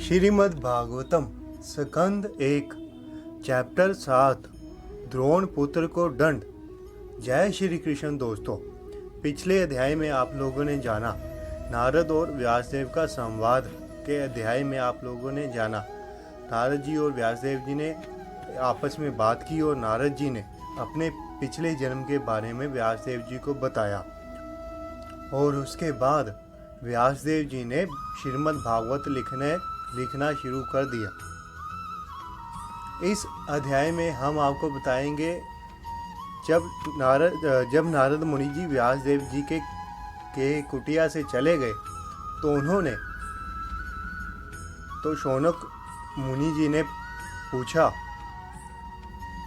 श्रीमद् भागवतम स्कंद 1 chapter 7 Drona पुत्र को दंड। जय श्री कृष्ण। दोस्तों, पिछले अध्याय में आप लोगों ने जाना नारद और व्यासदेव का संवाद के अध्याय में आप लोगों ने जाना नारद जी और व्यासदेव जी ने आपस में बात की और नारद जी ने अपने पिछले जन्म के बारे में व्यासदेव जी को बताया और उसके बाद व्यासदेव जी ने श्रीमद् भागवत लिखना शुरू कर दिया। इस अध्याय में हम आपको बताएंगे जब नारद मुनि जी व्यासदेव जी के कुटिया से चले गए तो शौनक मुनि जी ने पूछा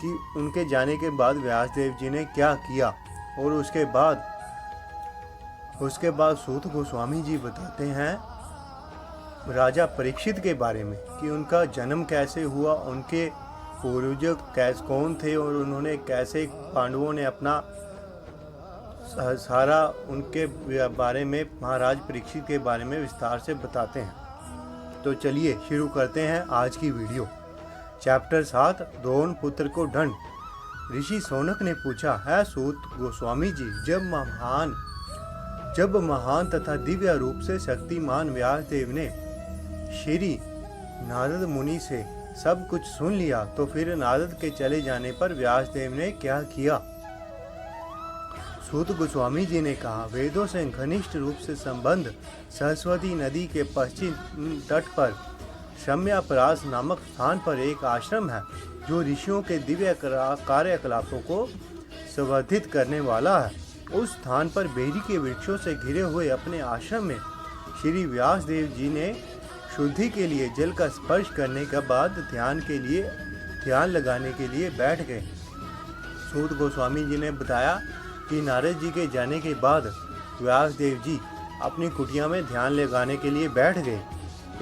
कि उनके जाने के बाद व्यासदेव जी ने क्या किया। और उसके बाद सूत गोस्वामी जी बताते हैं राजा परीक्षित के बारे में कि उनका जन्म कैसे हुआ, उनके पूर्वज कौन थे और उन्होंने कैसे पांडवों ने अपना सारा उनके बारे में महाराज परीक्षित के बारे में विस्तार से बताते हैं। तो चलिए शुरू करते हैं आज की वीडियो। चैप्टर 7 द्रोण पुत्र को दंड। ऋषि शौनक ने पूछा, है सूत गोस्वामी जी, जब महान तथा दिव्य रूप से शक्तिमान व्यासदेव ने श्री नारद मुनि से सब कुछ सुन लिया तो फिर नारद के चले जाने पर व्यासदेव ने क्या किया। सूत गोस्वामी जी ने कहा, वेदों से घनिष्ठ रूप से संबंध सरस्वती नदी के पश्चिम तट पर शम्यापरास नामक स्थान पर एक आश्रम है जो ऋषियों के दिव्य कार्यकलापों को संवर्धित करने वाला है। उस स्थान पर बेरी के वृक्षों से घिरे हुए अपने आश्रम में श्री व्यासदेव जी ने शुद्धि के लिए जल का स्पर्श करने के बाद ध्यान लगाने के लिए बैठ गए। सूत गोस्वामी जी ने बताया कि नारद जी के जाने के बाद व्यासदेव जी अपनी कुटिया में ध्यान लगाने के लिए बैठ गए।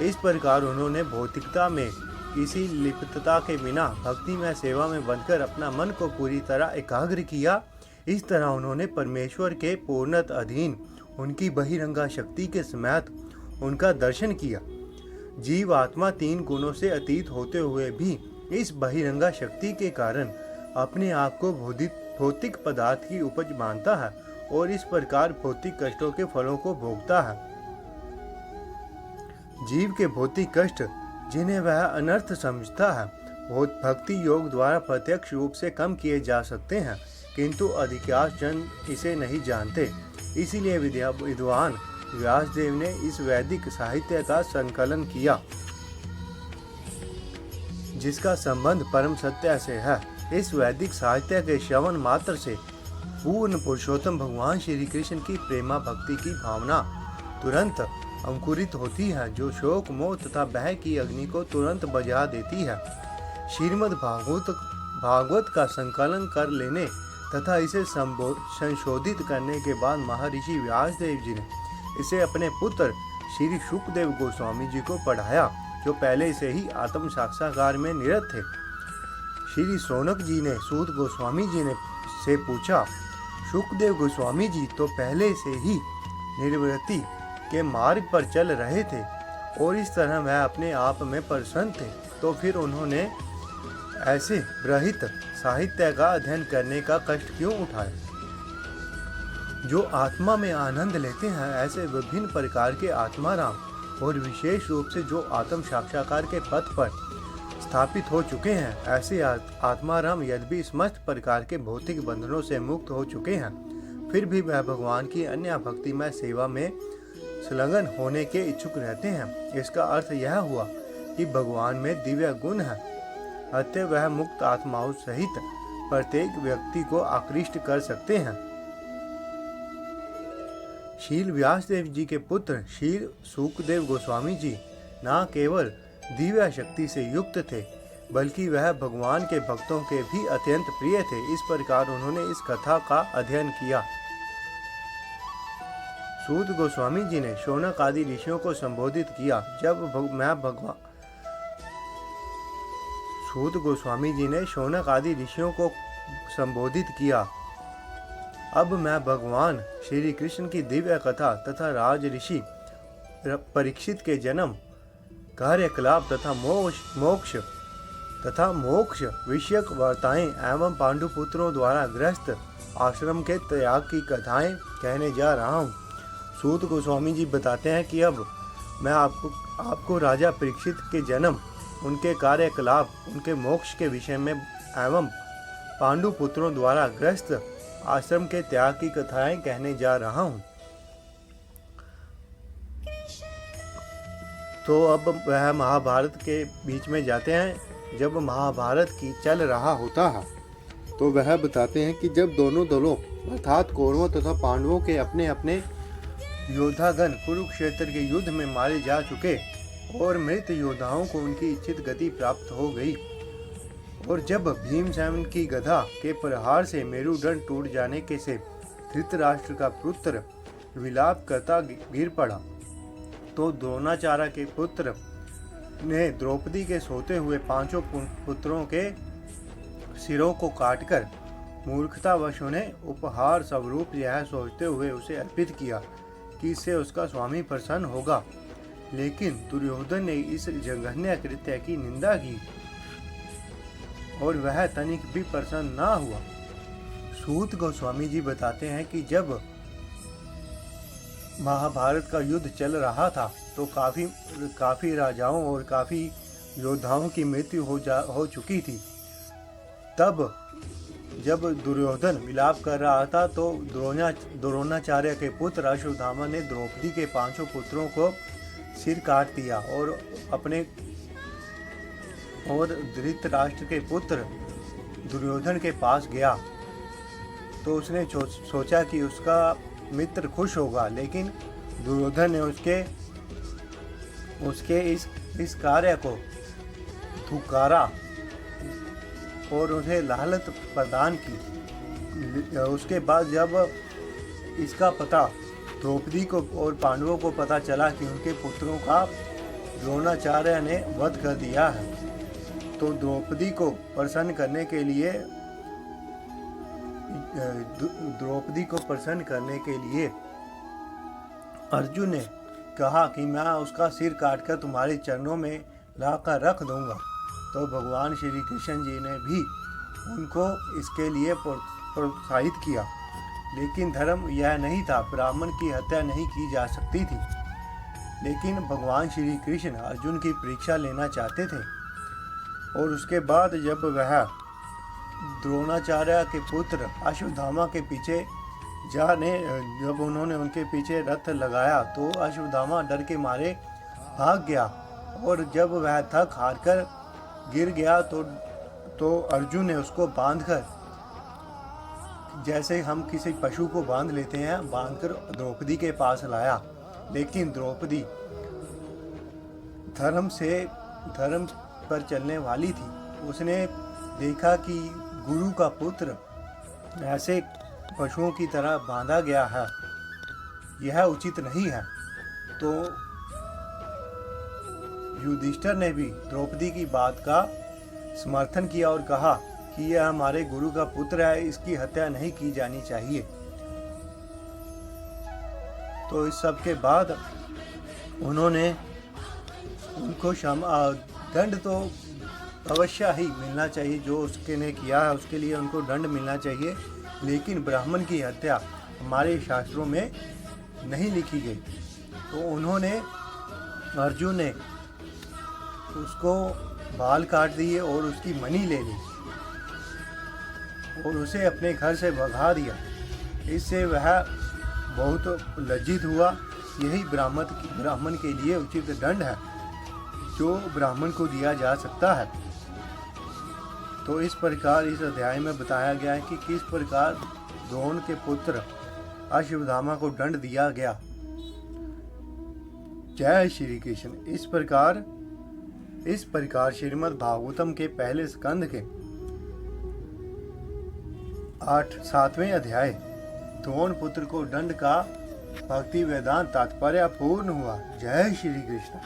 इस प्रकार उन्होंने भौतिकता में किसी लिप्तता के बिना भक्ति में सेवा में बनकर अपना मन को पूरी तरह एकाग्र किया। इस तरह उन्होंने परमेश्वर के पूर्णत अधीन उनकी बहिरंगा शक्ति के समेत उनका दर्शन किया। जीव आत्मा 3 गुणों से अतीत होते हुए भी इस बहिरंगा शक्ति के कारण अपने आप को भौतिक पदार्थ की उपज मानता है और इस प्रकार भौतिक कष्टों के फलों को भोगता है। जीव के भौतिक कष्ट जिन्हें वह अनर्थ समझता है भक्ति योग द्वारा प्रत्यक्ष रूप से कम किए जा सकते हैं, किंतु अधिकांश जन इसे नहीं जानते। इसीलिए विद्वान व्यासदेव ने इस वैदिक साहित्य का संकलन किया जिसका संबंध परम सत्य से है। इस वैदिक साहित्य के श्रवण मात्र से पूर्ण पुरुषोत्तम भगवान श्री कृष्ण की प्रेमा भक्ति की भावना तुरंत अंकुरित होती है, जो शोक मोह तथा भय की अग्नि को तुरंत बुझा देती है। श्रीमद् भागवत का संकलन कर लेने तथा इसे संशोधित करने के बाद महर्षि व्यासदेव जी ने इसे अपने पुत्र श्री शुकदेव गोस्वामी जी को पढ़ाया, जो पहले से ही आत्म साक्षात्कार में निरत थे। श्री शौनक जी ने सूत गोस्वामी जी से पूछा, शुकदेव गोस्वामी जी तो पहले से ही निर्वृत्ति के मार्ग पर चल रहे थे और इस तरह वह अपने आप में प्रसन्न थे, तो फिर उन्होंने ऐसे बृहत साहित्य का अध्ययन करने का कष्ट क्यों उठाया। जो आत्मा में आनंद लेते हैं ऐसे विभिन्न प्रकार के आत्माराम और विशेष रूप से जो आत्म साक्षात्कार के पथ पर स्थापित हो चुके हैं, ऐसे आत्माराम यद्यपि समस्त प्रकार के भौतिक बंधनों से मुक्त हो चुके हैं, फिर भी वह भगवान की अन्य भक्तिमय सेवा में संलग्न होने के इच्छुक रहते हैं। इसका अर्थ यह हुआ कि भगवान में दिव्य गुण है, अतः वह मुक्त आत्माओं सहित प्रत्येक व्यक्ति को आकृष्ट कर सकते हैं। शील व्यासदेव जी के पुत्र शील शुकदेव गोस्वामी जी न केवल दिव्य शक्ति से युक्त थे, बल्कि वह भगवान के भक्तों के भी अत्यंत प्रिय थे। इस प्रकार उन्होंने इस कथा का अध्ययन किया। सूत गोस्वामी जी ने शौनक आदि ऋषियों को संबोधित किया, सूत गोस्वामी जी ने शौनक आदि ऋषियों को संबोधित किया, अब मैं भगवान श्री कृष्ण की दिव्य कथा तथा राज ऋषि परीक्षित के जन्म कार्यकलाप तथा मोक्ष विषयक वार्ताएं एवं पांडुपुत्रों द्वारा गृहस्थ आश्रम के त्याग की कथाएं कहने जा रहा हूँ। सूत गोस्वामी जी बताते हैं कि अब मैं आपको राजा परीक्षित के जन्म, उनके कार्यकलाप, उनके मोक्ष के विषय में एवं पांडुपुत्रों द्वारा गृहस्थ आश्रम के त्याग की कथाएं कहने जा रहा हूँ। तो अब वह महाभारत के बीच में जाते हैं। जब महाभारत की चल रहा होता है तो वह बताते हैं कि जब दोनों दलों अर्थात कौरवों तथा पांडवों के अपने अपने योद्धागण कुरुक्षेत्र के युद्ध में मारे जा चुके और मृत योद्धाओं को उनकी इच्छित गति प्राप्त हो गई, और जब भीमसेन की गदा के प्रहार से मेरुदंड टूट जाने के से धृतराष्ट्र का पुत्र विलाप करता गिर पड़ा, तो द्रोणाचार्य के पुत्र ने द्रौपदी के सोते हुए पांचों पुत्रों के सिरों को काटकर मूर्खतावश उन्हें उपहार स्वरूप यह सोचते हुए उसे अर्पित किया कि इससे उसका स्वामी प्रसन्न होगा। लेकिन दुर्योधन ने इस जघन्य कृत्य की निंदा की और वह तनिक भी प्रसन्न न हुआ। सूत गोस्वामी जी बताते हैं कि जब महाभारत का युद्ध चल रहा था तो काफी राजाओं और काफी योद्धाओं की मृत्यु हो चुकी थी। तब जब दुर्योधन विलाप कर रहा था तो द्रोणाचार्य के पुत्र अश्वत्थामा ने द्रौपदी के पांचों पुत्रों को सिर काट दिया और धृतराष्ट्र के पुत्र दुर्योधन के पास गया। तो उसने सोचा कि उसका मित्र खुश होगा, लेकिन दुर्योधन ने उसके इस कार्य को धुकारा और उन्हें लालच प्रदान की। उसके बाद जब इसका पता द्रौपदी को और पांडवों को पता चला कि उनके पुत्रों का द्रोणाचार्य ने वध कर दिया है, तो द्रौपदी को प्रसन्न करने के लिए अर्जुन ने कहा कि मैं उसका सिर काटकर तुम्हारे चरणों में लाकर रख दूंगा। तो भगवान श्री कृष्ण जी ने भी उनको इसके लिए प्रोत्साहित किया। लेकिन धर्म यह नहीं था, ब्राह्मण की हत्या नहीं की जा सकती थी। लेकिन भगवान श्री कृष्ण अर्जुन की परीक्षा लेना चाहते थे। और उसके बाद जब वह द्रोणाचार्य के पुत्र अश्वत्थामा के पीछे जब उन्होंने उनके पीछे रथ लगाया तो अश्वत्थामा डर के मारे भाग गया, और जब वह थक हार कर गिर गया तो अर्जुन ने उसको बांधकर, जैसे हम किसी पशु को बांध लेते हैं, बांधकर द्रौपदी के पास लाया। लेकिन द्रौपदी धर्म पर चलने वाली थी। उसने देखा कि गुरु का पुत्र ऐसे पशुओं की तरह बांधा गया है, यह उचित नहीं है। तो युधिष्ठिर ने भी द्रौपदी की बात का समर्थन किया और कहा कि यह हमारे गुरु का पुत्र है, इसकी हत्या नहीं की जानी चाहिए। तो इस सब के बाद उन्होंने उनको दंड तो अवश्य ही मिलना चाहिए, जो उसके ने किया है उसके लिए उनको दंड मिलना चाहिए, लेकिन ब्राह्मण की हत्या हमारे शास्त्रों में नहीं लिखी गई। तो अर्जुन ने उसको बाल काट दिए और उसकी मणि ले ली और उसे अपने घर से भगा दिया। इससे वह बहुत लज्जित हुआ। यही ब्राह्मण के लिए उचित दंड है जो ब्राह्मण को दिया जा सकता है। तो इस प्रकार इस अध्याय में बताया गया है कि किस प्रकार द्रोण के पुत्र अश्वत्थामा को दंड दिया गया। जय श्री कृष्ण। इस प्रकार श्रीमद् भागवतम के पहले स्कंद के 7वें अध्याय द्रोण पुत्र को दंड का भक्ति वेदांत तात्पर्य पूर्ण हुआ। जय श्री कृष्ण।